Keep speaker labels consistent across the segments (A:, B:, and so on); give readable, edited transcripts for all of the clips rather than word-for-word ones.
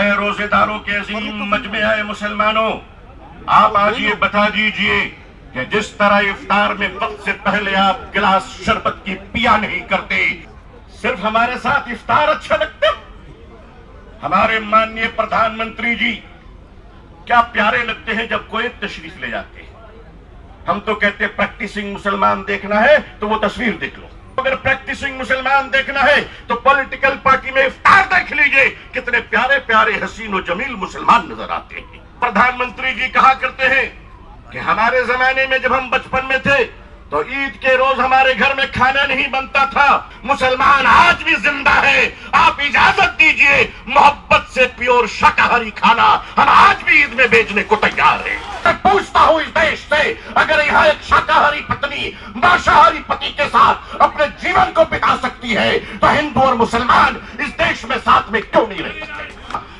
A: ऐ रोजेदारों के अजीम मजमे आए मुसलमानों, आप आज ये बता दीजिए कि जिस तरह इफ्तार में वक्त से पहले आप गिलास शरबत की पिया नहीं करते, सिर्फ हमारे साथ इफ्तार अच्छा लगता? हमारे माननीय प्रधानमंत्री जी क्या प्यारे लगते हैं जब कोई तशरीफ ले जाते हैं। हम तो कहते हैं प्रैक्टिसिंग मुसलमान देखना है तो वो तस्वीर देख लो, अगर प्रैक्टिसिंग मुसलमान देखना है तो पॉलिटिकल पार्टी में इफ्तार देख लीजिए, कितने प्यारे प्यारे हसीन और जमील मुसलमान नजर आते हैं। प्रधानमंत्री जी कहा करते हैं कि हमारे जमाने में जब हम बचपन में थे तो ईद के रोज हमारे घर में खाना नहीं बनता था। मुसलमान आज भी जिंदा है, आप इजाजत दीजिए मोहब्बत से प्योर शाकाहारी खाना हम आज भी ईद में भेजने को तैयार हैं। मैं पूछता हूँ इस देश से, अगर यहाँ एक शाकाहारी पत्नी मांसाहारी पति के साथ अपने जीवन को बिता सकती है तो हिंदू और मुसलमान इस देश में साथ में क्यों नहीं रह सकते?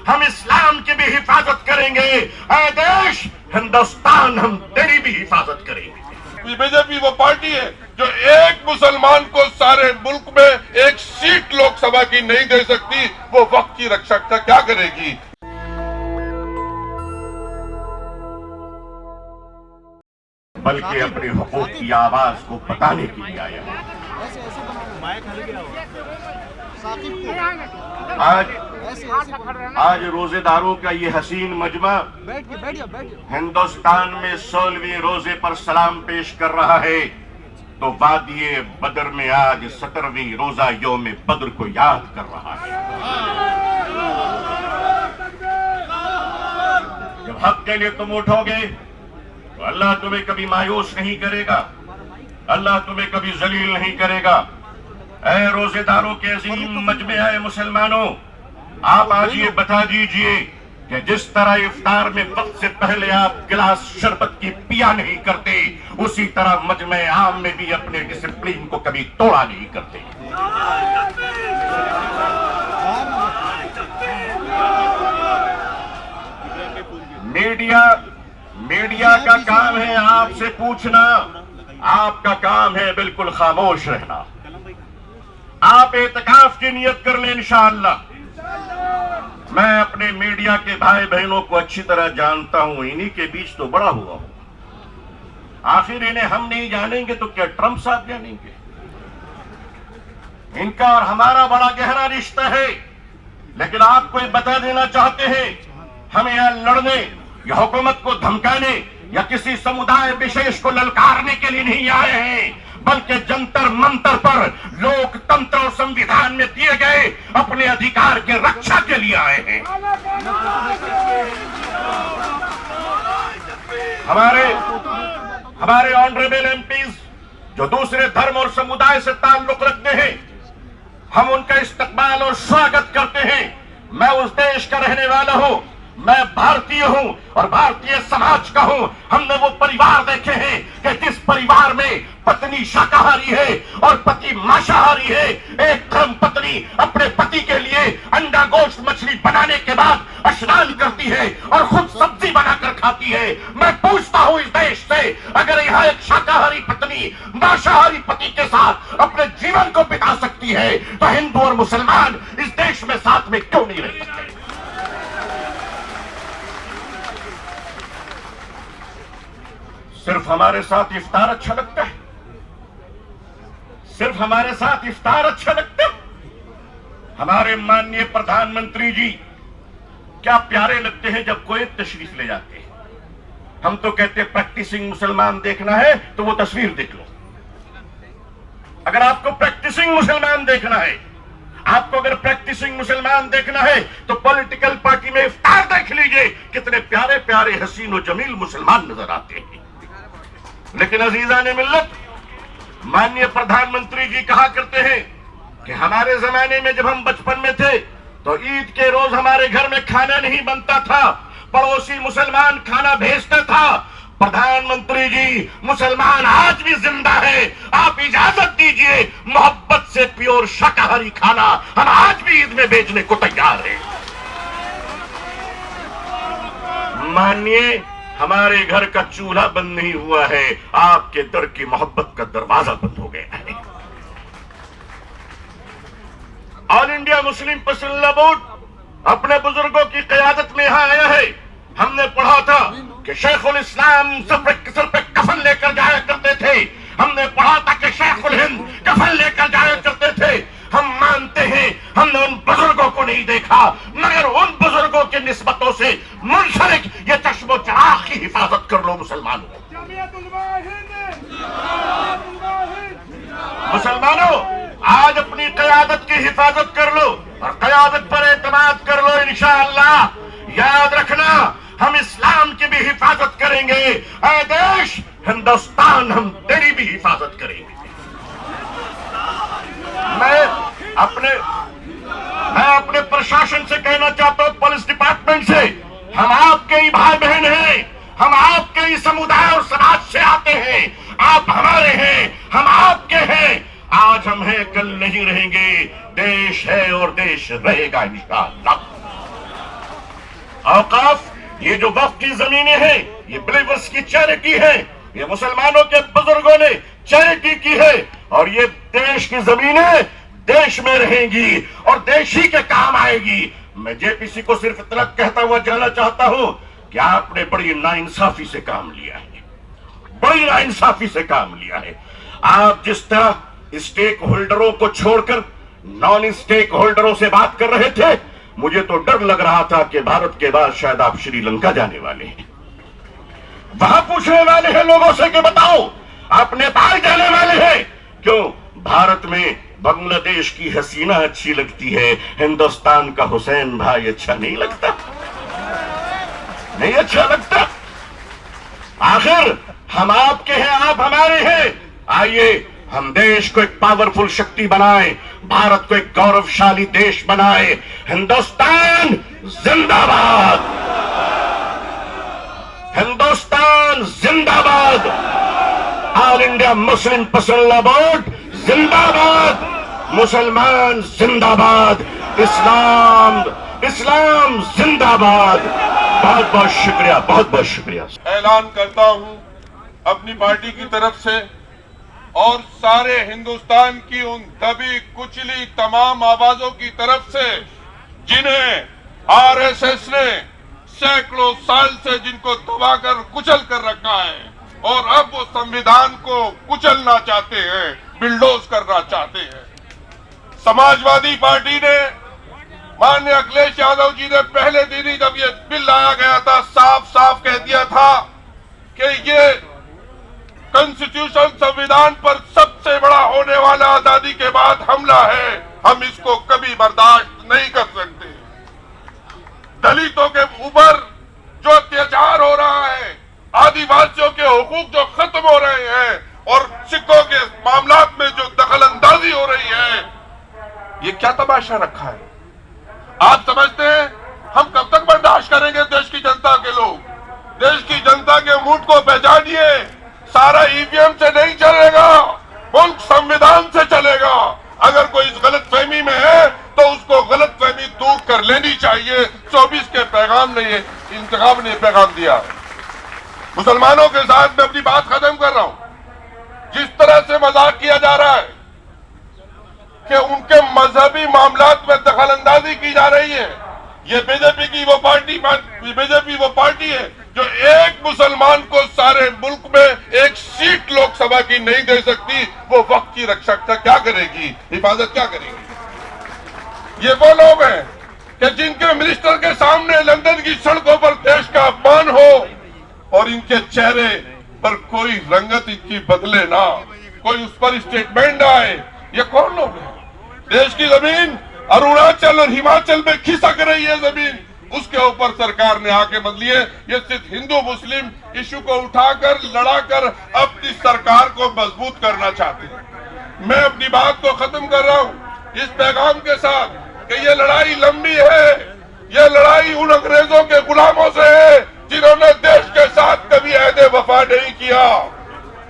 A: हम इस्लाम की भी हिफाजत करेंगे। ऐ देश हिंदुस्तान, हम तेरी भी हिफाजत करेंगे।
B: बीजेपी वो पार्टी है जो एक मुसलमान को सारे मुल्क में एक सीट लोकसभा की नहीं दे सकती, वो वक्त की रक्षा क्या करेगी?
A: बल्कि अपने हुकूक की आवाज को बताने के लिए आया है। आज रोजेदारों का ये हसीन मजमा हिंदुस्तान में 16वीं रोजे पर सलाम पेश कर रहा है, तो वादिये बदर में आज 17वीं रोजा यौम बद्र को याद कर रहा है। जब हक के लिए तुम उठोगे तो अल्लाह तुम्हें कभी मायूस नहीं करेगा, अल्लाह तुम्हें कभी जलील नहीं करेगा। ऐ रोजेदारों के अजीम मजमे आए मुसलमानों, आप आज ये बता दीजिए कि जिस तरह इफ्तार में वक्त से पहले आप गिलास शरबत की पिया नहीं करते, उसी तरह मजमे आम में भी अपने डिसिप्लिन को कभी तोड़ा नहीं करते। मीडिया का काम है आपसे पूछना, आपका काम है बिल्कुल खामोश रहना। आप एतकाफ की नियत कर लें इंशाअल्लाह। मैं अपने मीडिया के भाई बहनों को अच्छी तरह जानता हूं, इन्हीं के बीच तो बड़ा हुआ हूं। आखिर इन्हें हम नहीं जानेंगे तो क्या ट्रंप साहब जानेंगे? इनका और हमारा बड़ा गहरा रिश्ता है। लेकिन आपको बता देना चाहते हैं, हम यहां लड़ने या हुकूमत को धमकाने या किसी समुदाय विशेष को ललकारने के लिए नहीं आए हैं, बल्कि जंतर मंतर पर लोकतंत्र और संविधान में दिए गए अपने अधिकार के रक्षा के लिए आए हैं। हमारे ऑनरेबल एमपीज जो दूसरे धर्म और समुदाय से ताल्लुक रखते हैं, हम उनका इस्तकबाल और स्वागत करते हैं। मैं उस देश का रहने वाला हूं, मैं भारतीय हूं और भारतीय समाज का हूं। हमने वो परिवार देखे हैं कि जिस परिवार में पत्नी शाकाहारी है और पति मांसाहारी है, एक धर्म पत्नी अपने पति के लिए अंडा गोश्त मछली बनाने के बाद स्नान करती है और खुद सब्जी बनाकर खाती है। मैं पूछता हूं इस देश से, अगर यहाँ एक शाकाहारी पत्नी मांसाहारी पति के साथ अपने जीवन को बिता सकती है तो हिंदू और मुसलमान इस देश में साथ में क्यों नहीं रह सकते? सिर्फ हमारे साथ इफ्तार अच्छा लगता है, सिर्फ हमारे साथ इफ्तार अच्छा लगता है। हमारे माननीय प्रधानमंत्री जी क्या प्यारे लगते हैं जब कोई तशरीफ ले जाते हैं। हम तो कहते हैं प्रैक्टिसिंग मुसलमान देखना है तो वो तस्वीर देख लो। अगर आपको प्रैक्टिसिंग मुसलमान देखना है, अगर प्रैक्टिसिंग मुसलमान देखना है तो पॉलिटिकल पार्टी में इफ्तार देख लीजिए, कितने प्यारे प्यारे हसीन और जमील मुसलमान नजर आते हैं। लेकिन अजीजा ने मिल्लत, माननीय प्रधानमंत्री जी कहा करते हैं कि हमारे जमाने में जब हम बचपन में थे तो ईद के रोज हमारे घर में खाना नहीं बनता था, पड़ोसी मुसलमान खाना भेजता था। प्रधानमंत्री जी, मुसलमान आज भी जिंदा है, आप इजाजत दीजिए मोहब्बत से प्योर शाकाहारी खाना हम आज भी ईद में भेजने को तैयार हैं। मानिए, हमारे घर का चूल्हा बंद नहीं हुआ है, आपके दर की मोहब्बत का दरवाजा बंद हो गया है। All India Muslim personal law board अपने बुजुर्गों की क़यादत में यहाँ आया है। हमने पढ़ा था कि शेखुल इस्लाम सर पे कफन लेकर जाया करते थे। हमने पढ़ा था कि शेखुल हिंद कफन लेकर जाया करते थे। हम मानते हैं हमने उन बुजुर्गों को नहीं देखा, मगर उन बुजुर्गों की निस्बतों से मुनसलिक ये चश्मो चराग की हिफाजत कर लो मुसलमानों। मुसलमानों, आज अपनी क़यादत की हिफाजत कर लो और क़यादत पर एतमाद कर लो। इंशाअल्लाह याद रखना, हम इस्लाम की भी हिफाजत करेंगे। ऐ देश हिंदुस्तान, हम तेरी भी हिफाजत करेंगे। मैं अपने प्रशासन से कहना चाहता हूं, पुलिस डिपार्टमेंट से, हम आपके ही भाई बहन हैं, हम आपके ही समुदाय और समाज से आते हैं। आप हमारे हैं, हम आपके हैं। आज हम हैं, कल नहीं रहेंगे। देश है और देश रहेगा इंशाअल्लाह। औकाफ, ये जो वक्फ की जमीनें हैं, ये बिलीवर्स की चैरिटी है। ये मुसलमानों के बुजुर्गों ने चैरिटी की है और ये देश की जमीनें देश में रहेंगी और देश ही के काम आएगी। मैं जेपीसी को सिर्फ इतना कहता हुआ जाना चाहता हूं कि आपने बड़ी नाइंसाफी से काम लिया है, बड़ी नाइंसाफी से काम लिया है। आप जिस तरह स्टेक होल्डरों को छोड़कर नॉन स्टेक होल्डरों से बात कर रहे थे, मुझे तो डर लग रहा था कि भारत के बाद शायद आप श्रीलंका जाने वाले हैं। वहां पूछने वाले हैं लोगों से कि बताओ आप नेपाल जाने वाले हैं क्यों? भारत में बांग्लादेश की हसीना अच्छी लगती है, हिंदुस्तान का हुसैन भाई अच्छा नहीं लगता, नहीं अच्छा लगता। आखिर हम आपके हैं, आप हमारे हैं। आइए हम देश को एक पावरफुल शक्ति बनाएं, भारत को एक गौरवशाली देश बनाएं। हिंदुस्तान जिंदाबाद, हिंदुस्तान जिंदाबाद, all India Muslim personal board जिंदाबाद, मुसलमान जिंदाबाद, इस्लाम जिंदाबाद। बहुत बहुत शुक्रिया, बहुत बहुत शुक्रिया।
B: ऐलान करता हूं अपनी पार्टी की तरफ से और सारे हिंदुस्तान की उन दबी कुचली तमाम आवाजों की तरफ से जिन्हें आरएसएस ने सैकड़ों साल से जिनको दबाकर कुचल कर रखा है और अब वो संविधान को कुचलना चाहते हैं, बिल्डोज करना चाहते हैं। समाजवादी पार्टी ने, माननीय अखिलेश यादव जी ने पहले दिन ही जब ये बिल लाया गया था, साफ साफ कह दिया था कि ये कॉन्स्टिट्यूशन संविधान पर सबसे बड़ा होने वाला आजादी के बाद हमला है, हम इसको कभी बर्दाश्त नहीं कर सकते। दलितों के ऊपर जो अत्याचार हो रहा है, आदिवासियों के हुकूक जो खत्म हो रहे हैं और सिखों के मामलात में जो दखल अंदाजी हो रही है, ये क्या तमाशा रखा है? आप समझते हैं हम कब तक बर्दाश्त करेंगे? देश की जनता के लोग, देश की जनता के मूड को पहचानिए। सारा ईवीएम से नहीं चलेगा, मुल्क संविधान से चलेगा। अगर कोई इस गलतफहमी में है तो उसको गलतफहमी दूर कर लेनी चाहिए। 24 के पैगाम ने, ये इंतखाब ने पैगाम दिया। मुसलमानों के साथ मैं अपनी बात खत्म कर रहा हूं। जिस तरह से मजाक किया जा रहा है कि उनके मजहबी मामलात में दखल अंदाजी की जा रही है, ये बीजेपी वो पार्टी है जो एक मुसलमान को सारे मुल्क में एक सीट लोकसभा की नहीं दे सकती। वो वक्त की रक्षा क्या करेगी, हिफाजत क्या करेगी? ये वो लोग हैं कि जिनके मिनिस्टर के सामने लंदन की सड़कों पर देश का अपमान हो और इनके चेहरे पर कोई रंगत इनकी बदले ना, कोई उस पर स्टेटमेंट आए। ये कौन लोग हैं? देश की जमीन अरुणाचल और हिमाचल में खिसक रही है जमीन, उसके ऊपर सरकार ने आके बदली है। ये सिर्फ हिंदू मुस्लिम इशू को उठाकर लड़ाकर अपनी सरकार को मजबूत करना चाहते हैं। मैं अपनी बात को खत्म कर रहा हूं इस पैगाम के साथ कि ये लड़ाई लंबी है, ये लड़ाई उन अंग्रेजों के गुलामों से है जिन्होंने देश के साथ कभी अहदे वफा नहीं किया,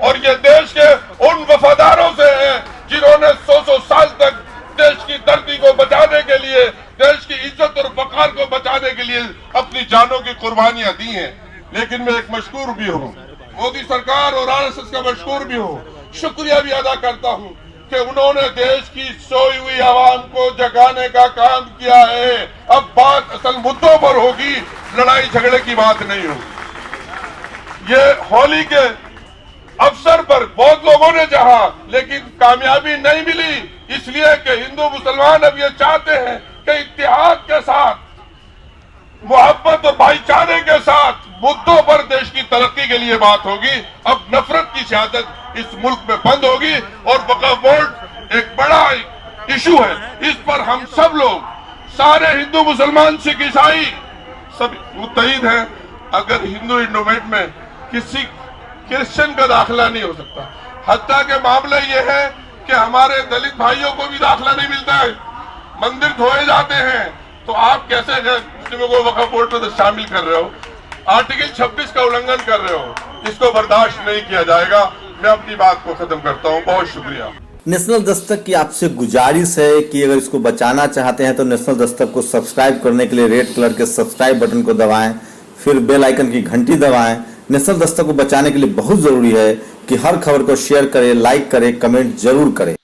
B: और ये देश के उन वफादारों से है जिन्होंने 100 साल तक देश की धरती को बचाने के लिए, देश की इज्जत और वकार को बचाने के लिए अपनी जानों की कुर्बानियां दी हैं। लेकिन मैं एक मशकूर भी हूँ, मोदी सरकार और आरएसएस का मशकूर भी हूँ, शुक्रिया भी अदा करता हूँ कि उन्होंने देश की सोई हुई आवाम को जगाने का काम किया है। अब बात असल मुद्दों पर होगी, लड़ाई झगड़े की बात नहीं होगी। ये होली के अवसर पर बहुत लोगों ने चाहा, लेकिन कामयाबी नहीं मिली, इसलिए कि हिंदू मुसलमान अब ये चाहते हैं कि इत्तेहाद के साथ, मोहब्बत और भाईचारे के साथ मुद्दों पर देश की तरक्की के लिए बात होगी। अब नफरत की सियासत इस मुल्क में बंद होगी और वक्फ बोर्ड एक बड़ा इशू है। इस पर हम सब लोग, सारे हिंदू मुसलमान सिख ईसाई सब मुत्तहिद हैं। अगर हिंदू इंडोमेंट में किसी क्रिश्चियन का दाखिला नहीं हो सकता, हत्या के मामले ये है कि हमारे दलित भाइयों को भी दाखिला नहीं मिलता है, मंदिर धोए जाते हैं, तो आप कैसे मुस्लिमों को वक्फ बोर्ड में शामिल कर रहे हो? आर्टिकल 26 का उल्लंघन कर रहे हो, इसको बर्दाश्त नहीं किया जाएगा। मैं अपनी बात को खत्म करता हूँ, बहुत शुक्रिया।
C: नेशनल दस्तक की आपसे गुजारिश है कि अगर इसको बचाना चाहते हैं तो नेशनल दस्तक को सब्सक्राइब करने के लिए रेड कलर के सब्सक्राइब बटन को दबाएं, फिर बेल आइकन की घंटी दबाएं। नेशनल दस्तक को बचाने के लिए बहुत जरूरी है कि हर खबर को शेयर करें, लाइक करें, कमेंट जरूर करें।